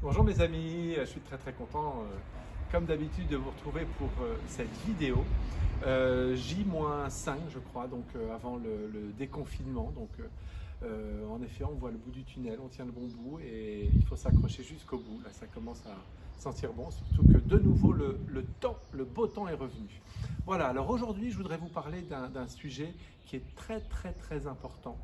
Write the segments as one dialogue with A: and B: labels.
A: Bonjour mes amis, je suis très content, comme d'habitude, de vous retrouver pour cette vidéo. J-5 je crois, donc avant le déconfinement. Donc en effet, on voit le bout du tunnel, on tient le bon bout et il faut s'accrocher jusqu'au bout. Là, ça commence à sentir bon, surtout que de nouveau le beau temps est revenu. Voilà, alors aujourd'hui, je voudrais vous parler d'un sujet qui est très important.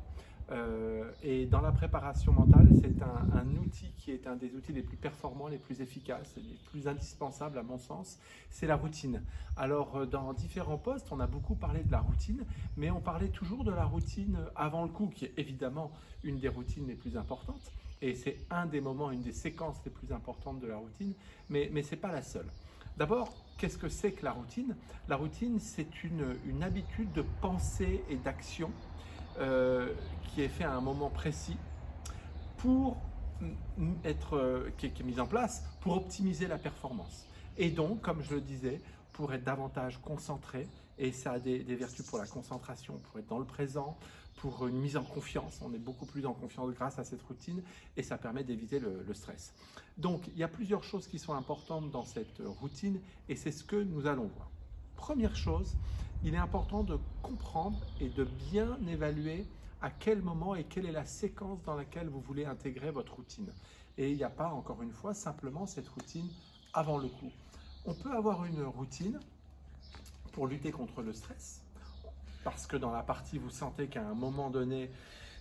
A: Et dans la préparation mentale, c'est un outil qui est un des outils les plus performants, les plus efficaces, les plus indispensables à mon sens, c'est la routine. Alors dans différents postes, on a beaucoup parlé de la routine, mais on parlait toujours de la routine avant le coup, qui est évidemment une des routines les plus importantes, et c'est un des moments, une des séquences les plus importantes de la routine, mais ce n'est pas la seule. D'abord, qu'est-ce que c'est que la routine? La routine, c'est une habitude de pensée et d'action euh, qui est fait à un moment précis pour qui est mise en place pour optimiser la performance. Et donc, comme je le disais, pour être davantage concentré, et ça a des vertus pour la concentration, pour être dans le présent, pour une mise en confiance. On est beaucoup plus en confiance grâce à cette routine et ça permet d'éviter le stress. Donc, il y a plusieurs choses qui sont importantes dans cette routine et c'est ce que nous allons voir. Première chose, il est important de comprendre et de bien évaluer à quel moment et quelle est la séquence dans laquelle vous voulez intégrer votre routine. Et il n'y a pas, encore une fois, simplement cette routine avant le coup. On peut avoir une routine pour lutter contre le stress, parce que dans la partie, vous sentez qu'à un moment donné,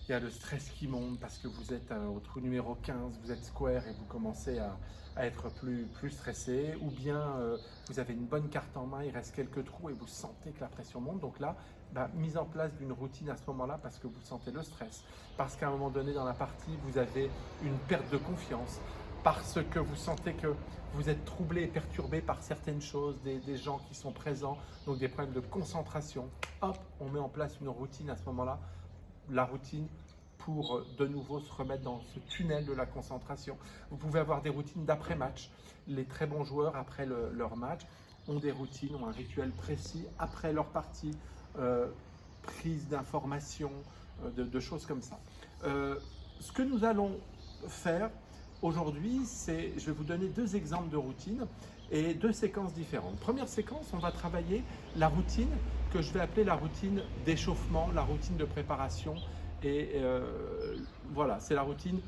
A: il y a le stress qui monte parce que vous êtes au trou numéro 15, vous êtes square et vous commencez à être plus stressé, ou bien vous avez une bonne carte en main, il reste quelques trous et vous sentez que la pression monte. Donc là, mise en place d'une routine à ce moment-là parce que vous sentez le stress, parce qu'à un moment donné dans la partie, vous avez une perte de confiance, parce que vous sentez que vous êtes troublé et perturbé par certaines choses, des gens qui sont présents, donc des problèmes de concentration. Hop, on met en place une routine à ce moment-là, la routine pour de nouveau se remettre dans ce tunnel de la concentration. Vous pouvez avoir des routines d'après-match. Les très bons joueurs, après leur match, ont des routines, ont un rituel précis après leur partie, euh, prise d'informations, de choses comme ça. Ce que nous allons faire aujourd'hui, c'est, je vais vous donner deux exemples de routines et deux séquences différentes. Première séquence, on va travailler la routine que je vais appeler la routine d'échauffement, la routine de préparation. Et voilà, c'est la routine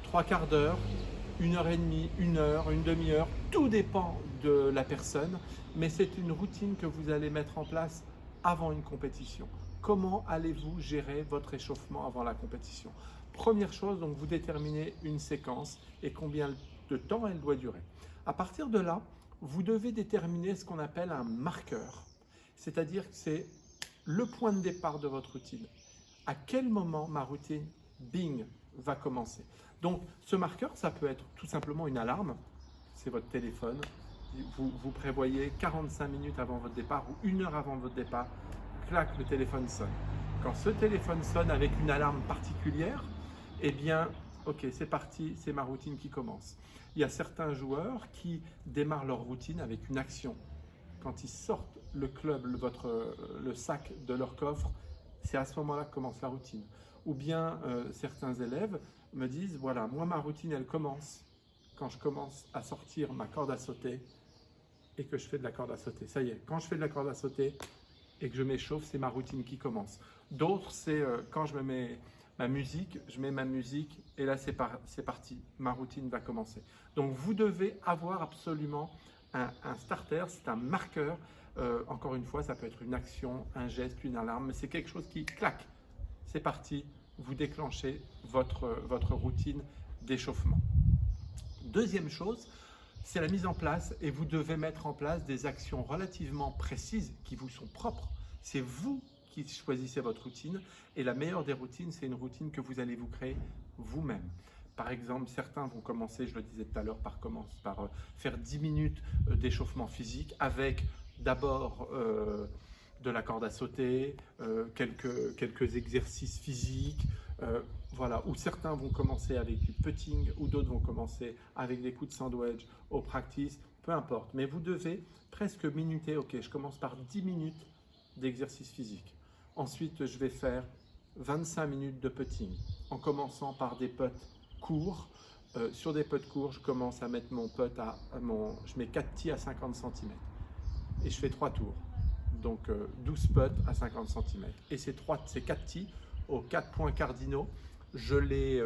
A: trois quarts d'heure, une heure et demie, une heure, une demi-heure, tout dépend de la personne, mais c'est une routine que vous allez mettre en place avant une compétition. Comment allez-vous gérer votre échauffement avant la compétition? Première chose, donc vous déterminez une séquence et combien de temps elle doit durer. À partir de là, vous devez déterminer ce qu'on appelle un marqueur, c'est-à-dire que c'est le point de départ de votre routine. À quel moment ma routine, bing, va commencer? Donc ce marqueur, ça peut être tout simplement une alarme, c'est votre téléphone, vous prévoyez 45 minutes avant votre départ ou une heure avant votre départ, clac, le téléphone sonne. Quand ce téléphone sonne avec une alarme particulière, eh bien, ok, c'est parti, c'est ma routine qui commence. Il y a certains joueurs qui démarrent leur routine avec une action. Quand ils sortent le club, le sac de leur coffre, c'est à ce moment-là que commence la routine. Ou bien certains élèves me disent, voilà, moi ma routine, elle commence quand je commence à sortir ma corde à sauter et que je fais de la corde à sauter. Ça y est, quand je fais de la corde à sauter et que je m'échauffe, c'est ma routine qui commence. D'autres, c'est quand je me mets ma musique, je mets ma musique et là c'est parti, ma routine va commencer. Donc vous devez avoir absolument un starter, c'est un marqueur. Encore une fois, ça peut être une action, un geste, une alarme, mais c'est quelque chose qui claque. C'est parti, vous déclenchez votre routine d'échauffement. Deuxième chose, c'est la mise en place et vous devez mettre en place des actions relativement précises qui vous sont propres. C'est vous qui choisissez votre routine et la meilleure des routines, c'est une routine que vous allez vous créer vous-même. Par exemple, certains vont commencer, je le disais tout à l'heure, par faire 10 minutes d'échauffement physique avec d'abord de la corde à sauter, quelques exercices physiques, voilà, où certains vont commencer avec du putting, ou d'autres vont commencer avec des coups de sandwich au practice, peu importe. Mais vous devez presque minuter, ok, je commence par 10 minutes d'exercice physique. Ensuite, je vais faire 25 minutes de putting, en commençant par des putts courts, Sur des putts courts, je commence à mettre mon putt je mets 4 tis à 50 cm et je fais 3 tours. Donc 12 putts à 50 cm. Et ces 4 tis aux 4 points cardinaux, je les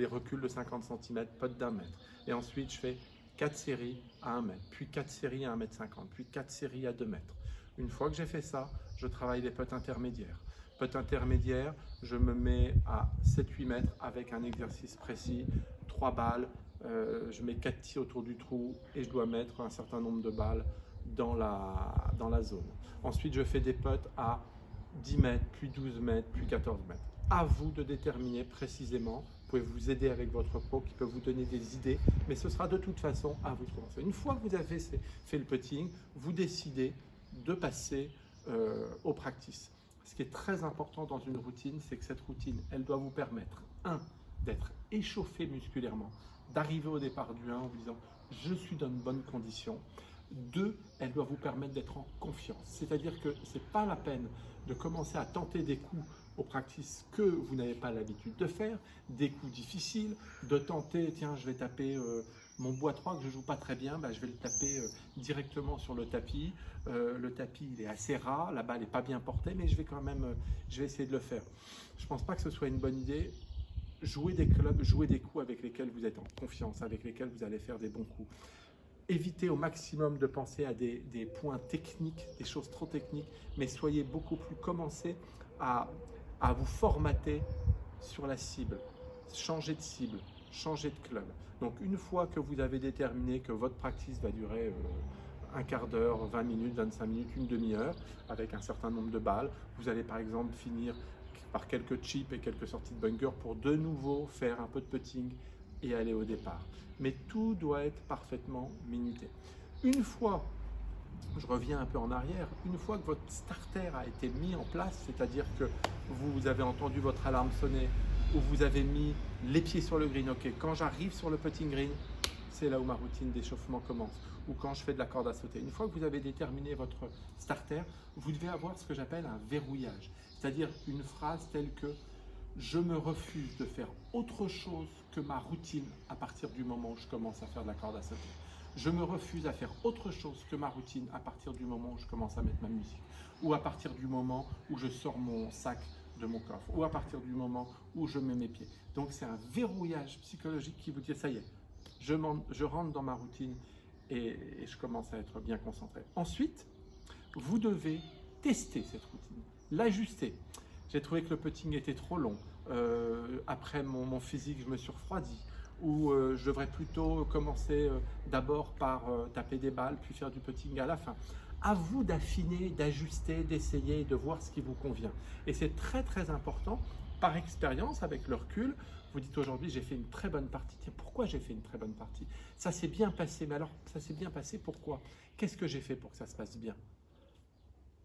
A: recule de 50 cm, putt d'1 mètre. Et ensuite, je fais 4 séries à 1 mètre, puis 4 séries à 1 mètre 50, puis 4 séries à 2 mètres. Une fois que j'ai fait ça, je travaille les putts intermédiaires. Putt intermédiaire, je me mets à 7-8 mètres avec un exercice précis, 3 balles, je mets 4 tis autour du trou et je dois mettre un certain nombre de balles dans la zone. Ensuite, je fais des putts à 10 mètres, puis 12 mètres, puis 14 mètres. À vous de déterminer précisément. Vous pouvez vous aider avec votre pro qui peut vous donner des idées, mais ce sera de toute façon à vous de commencer. Une fois que vous avez fait le putting, vous décidez de passer au practice. Ce qui est très important dans une routine, c'est que cette routine, elle doit vous permettre, d'être échauffé musculairement, d'arriver au départ du 1 en vous disant « je suis dans une bonne condition ». 2, elle doit vous permettre d'être en confiance. C'est-à-dire que ce n'est pas la peine de commencer à tenter des coups au practice que vous n'avez pas l'habitude de faire, des coups difficiles, de tenter, tiens, je vais taper mon bois 3 que je ne joue pas très bien, je vais le taper directement sur le tapis. Le tapis, il est assez ras, la balle n'est pas bien portée, mais je vais essayer de le faire. Je ne pense pas que ce soit une bonne idée. Jouez des clubs, jouez des coups avec lesquels vous êtes en confiance, avec lesquels vous allez faire des bons coups. Évitez au maximum de penser à des points techniques, des choses trop techniques, mais soyez beaucoup plus, commencez à vous formater sur la cible, changer de cible, changer de club. Donc une fois que vous avez déterminé que votre practice va durer un quart d'heure, 20 minutes, 25 minutes, une demi-heure, avec un certain nombre de balles, vous allez par exemple finir par quelques chips et quelques sorties de bunker pour de nouveau faire un peu de putting et aller au départ. Mais tout doit être parfaitement minuté. Une fois, je reviens un peu en arrière, une fois que votre starter a été mis en place, c'est-à-dire que vous avez entendu votre alarme sonner ou vous avez mis les pieds sur le green, ok, quand j'arrive sur le putting green, c'est là où ma routine d'échauffement commence, ou quand je fais de la corde à sauter. Une fois que vous avez déterminé votre starter, vous devez avoir ce que j'appelle un verrouillage, c'est-à-dire une phrase telle que je me refuse de faire autre chose que ma routine à partir du moment où je commence à faire de la corde à sauter. Je me refuse à faire autre chose que ma routine à partir du moment où je commence à mettre ma musique, ou à partir du moment où je sors mon sac de mon coffre, ou à partir du moment où je mets mes pieds. Donc c'est un verrouillage psychologique qui vous dit ça y est, je rentre dans ma routine et je commence à être bien concentré. Ensuite, vous devez tester cette routine, l'ajuster. J'ai trouvé que le putting était trop long. Après mon physique, je me suis refroidi. Ou je devrais plutôt commencer d'abord par taper des balles, puis faire du putting à la fin. À vous d'affiner, d'ajuster, d'essayer, de voir ce qui vous convient. Et c'est très très important, par expérience, avec le recul, vous dites aujourd'hui j'ai fait une très bonne partie. Tiens, pourquoi j'ai fait une très bonne partie? Ça s'est bien passé, mais alors ça s'est bien passé pourquoi? Qu'est-ce que j'ai fait pour que ça se passe bien?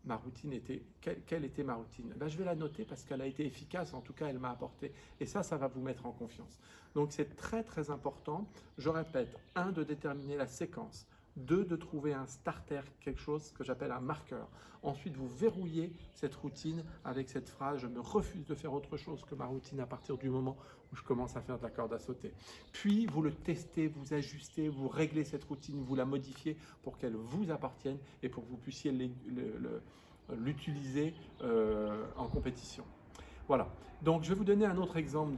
A: Ma routine était, quelle était ma routine? Je vais la noter parce qu'elle a été efficace, en tout cas elle m'a apporté. Et ça va vous mettre en confiance. Donc c'est très très important, je répète, 1, de déterminer la séquence, 2, de trouver un starter, quelque chose que j'appelle un marqueur. Ensuite, vous verrouillez cette routine avec cette phrase « je me refuse de faire autre chose que ma routine à partir du moment où je commence à faire de la corde à sauter ». Puis, vous le testez, vous ajustez, vous réglez cette routine, vous la modifiez pour qu'elle vous appartienne et pour que vous puissiez l'utiliser en compétition. Voilà, donc je vais vous donner un autre exemple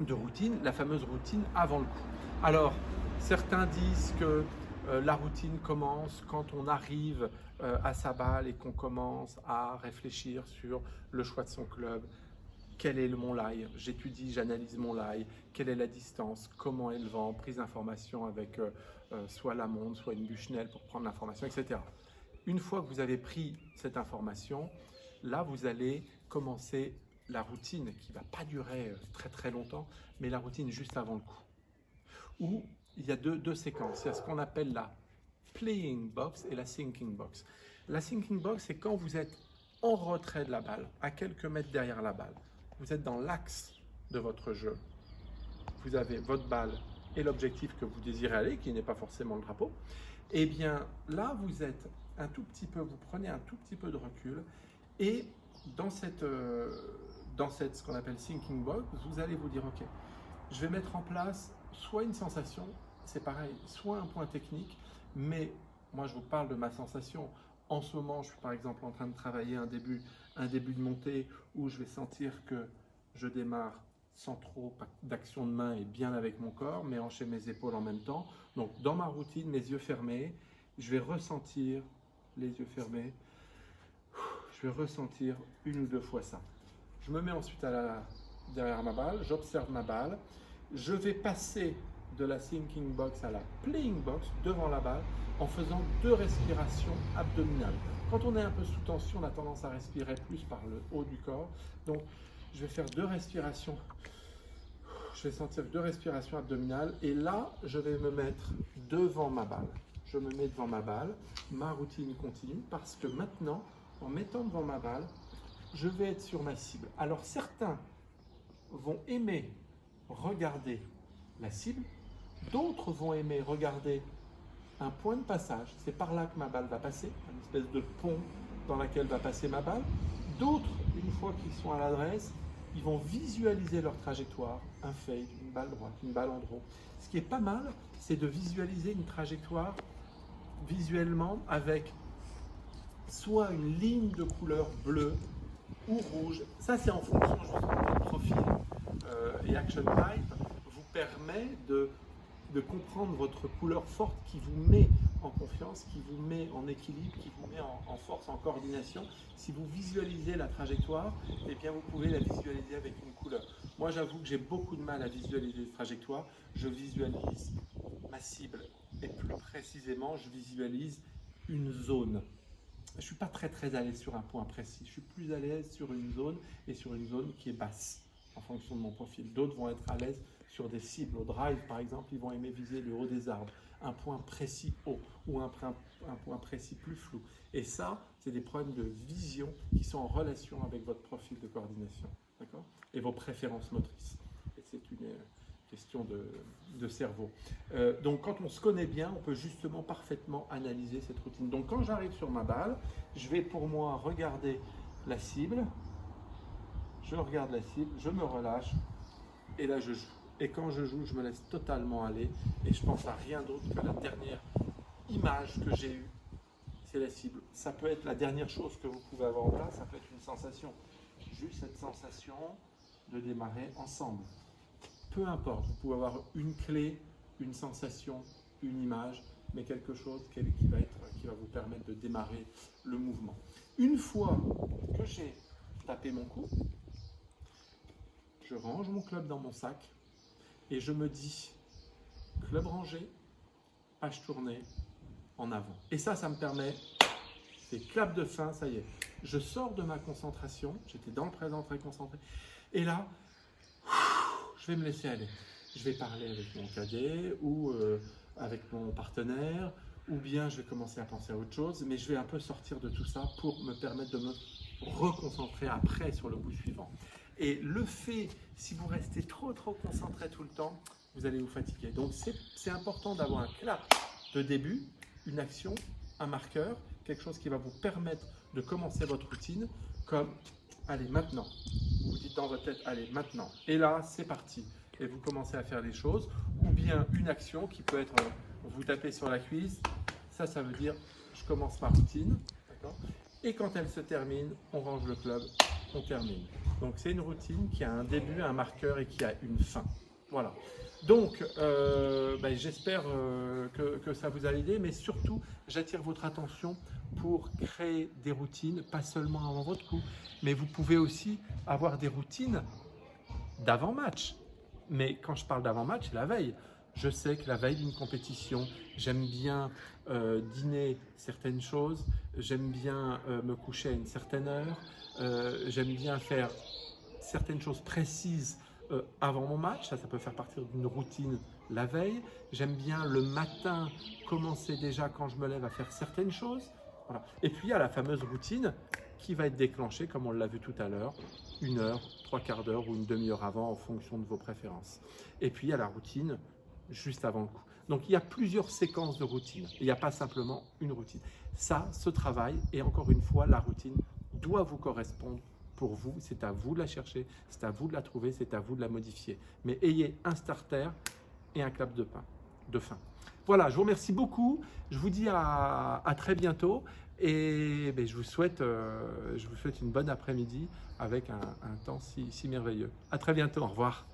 A: de routine, la fameuse routine avant le coup. Alors, certains disent que la routine commence quand on arrive à sa balle et qu'on commence à réfléchir sur le choix de son club. Quel est mon lie? J'étudie, j'analyse mon lie. Quelle est la distance? Comment est le vent? Prise d'information avec soit la montre, soit une Bushnell pour prendre l'information, etc. Une fois que vous avez pris cette information, là, vous allez commencer la routine qui ne va pas durer très très longtemps, mais la routine juste avant le coup. Où il y a deux séquences. Il y a ce qu'on appelle la playing box et la thinking box. La thinking box, c'est quand vous êtes en retrait de la balle, à quelques mètres derrière la balle. Vous êtes dans l'axe de votre jeu. Vous avez votre balle et l'objectif que vous désirez aller, qui n'est pas forcément le drapeau. Et bien là, vous êtes un tout petit peu, vous prenez un tout petit peu de recul et dans ce qu'on appelle thinking box, vous allez vous dire, ok, je vais mettre en place soit une sensation, c'est pareil, soit un point technique, mais moi je vous parle de ma sensation. En ce moment, je suis par exemple en train de travailler un début de montée où je vais sentir que je démarre sans trop d'action de main et bien avec mon corps, mais hancher mes épaules en même temps. Donc dans ma routine, mes yeux fermés, je vais ressentir, les yeux fermés, je vais ressentir une ou deux fois ça. Je me mets ensuite derrière ma balle, j'observe ma balle, je vais passer de la thinking box à la playing box devant la balle en faisant 2 respirations abdominales. Quand on est un peu sous tension, on a tendance à respirer plus par le haut du corps. Donc, je vais faire 2 respirations. Je vais sentir 2 respirations abdominales et là, je vais me mettre devant ma balle. Je me mets devant ma balle, ma routine continue parce que maintenant, en mettant devant ma balle, je vais être sur ma cible. Alors, certains vont aimer regarder la cible, d'autres vont aimer regarder un point de passage, c'est par là que ma balle va passer, une espèce de pont dans laquelle va passer ma balle. D'autres, une fois qu'ils sont à l'adresse, ils vont visualiser leur trajectoire, un fade, une balle droite, une balle en draw. Ce qui est pas mal, c'est de visualiser une trajectoire visuellement avec soit une ligne de couleur bleue ou rouge. Ça, c'est en fonction justement du profil et action type vous permet de comprendre votre couleur forte qui vous met en confiance, qui vous met en équilibre, qui vous met en force, en coordination. Si vous visualisez la trajectoire, eh bien vous pouvez la visualiser avec une couleur. Moi, j'avoue que j'ai beaucoup de mal à visualiser les trajectoires. Je visualise ma cible et plus précisément, je visualise une zone. Je ne suis pas très à l'aise sur un point précis. Je suis plus à l'aise sur une zone et sur une zone qui est basse en fonction de mon profil. D'autres vont être à l'aise sur des cibles. Au drive, par exemple, ils vont aimer viser le haut des arbres, un point précis haut ou un point précis plus flou. Et ça, c'est des problèmes de vision qui sont en relation avec votre profil de coordination, d'accord, et vos préférences motrices. Et c'est une question de cerveau. Donc, quand on se connaît bien, on peut justement parfaitement analyser cette routine. Donc, quand j'arrive sur ma balle, je vais pour moi regarder la cible. Je regarde la cible, je me relâche et là je joue. Et quand je joue, je me laisse totalement aller et je pense à rien d'autre que la dernière image que j'ai eue, c'est la cible. Ça peut être la dernière chose que vous pouvez avoir en place, ça peut être une sensation, juste cette sensation de démarrer ensemble. Peu importe, vous pouvez avoir une clé, une sensation, une image, mais quelque chose qui va vous permettre de démarrer le mouvement. Une fois que j'ai tapé mon coup, je range mon club dans mon sac et je me dis club rangé, page tournée, en avant. Et ça me permet, c'est clap de fin, ça y est. Je sors de ma concentration, j'étais dans le présent très concentré. Et là, je vais me laisser aller. Je vais parler avec mon cadet ou avec mon partenaire, ou bien je vais commencer à penser à autre chose, mais je vais un peu sortir de tout ça pour me permettre de me reconcentrer après sur le bout suivant. Et le fait, si vous restez trop concentré tout le temps, vous allez vous fatiguer. Donc c'est important d'avoir un clap de début, une action, un marqueur, quelque chose qui va vous permettre de commencer votre routine comme « allez, maintenant ». Vous dites dans votre tête « allez, maintenant ». Et là, c'est parti. Et vous commencez à faire les choses. Ou bien une action qui peut être vous tapez sur la cuisse. Ça veut dire « je commence ma routine ». Et quand elle se termine, on range le club, on termine. Donc c'est une routine qui a un début, un marqueur et qui a une fin. Voilà. Donc j'espère que ça vous a aidé, mais surtout j'attire votre attention pour créer des routines, pas seulement avant votre coup, mais vous pouvez aussi avoir des routines d'avant-match. Mais quand je parle d'avant-match, c'est la veille. Je sais que la veille d'une compétition, j'aime bien dîner certaines choses, j'aime bien me coucher à une certaine heure, j'aime bien faire certaines choses précises avant mon match, ça peut faire partie d'une routine la veille. J'aime bien le matin commencer déjà quand je me lève à faire certaines choses. Voilà. Et puis il y a la fameuse routine qui va être déclenchée, comme on l'a vu tout à l'heure, 1 heure, 3/4 d'heure ou une demi-heure avant en fonction de vos préférences. Et puis il y a la routine juste avant le coup. Donc il y a plusieurs séquences de routine, il n'y a pas simplement une routine. Ça, ce travail, et encore une fois, la routine doit vous correspondre pour vous, c'est à vous de la chercher, c'est à vous de la trouver, c'est à vous de la modifier. Mais ayez un starter et un clap de fin. Voilà, je vous remercie beaucoup. Je vous dis à très bientôt et ben, je vous souhaite une bonne après-midi avec un temps si merveilleux. À très bientôt, au revoir.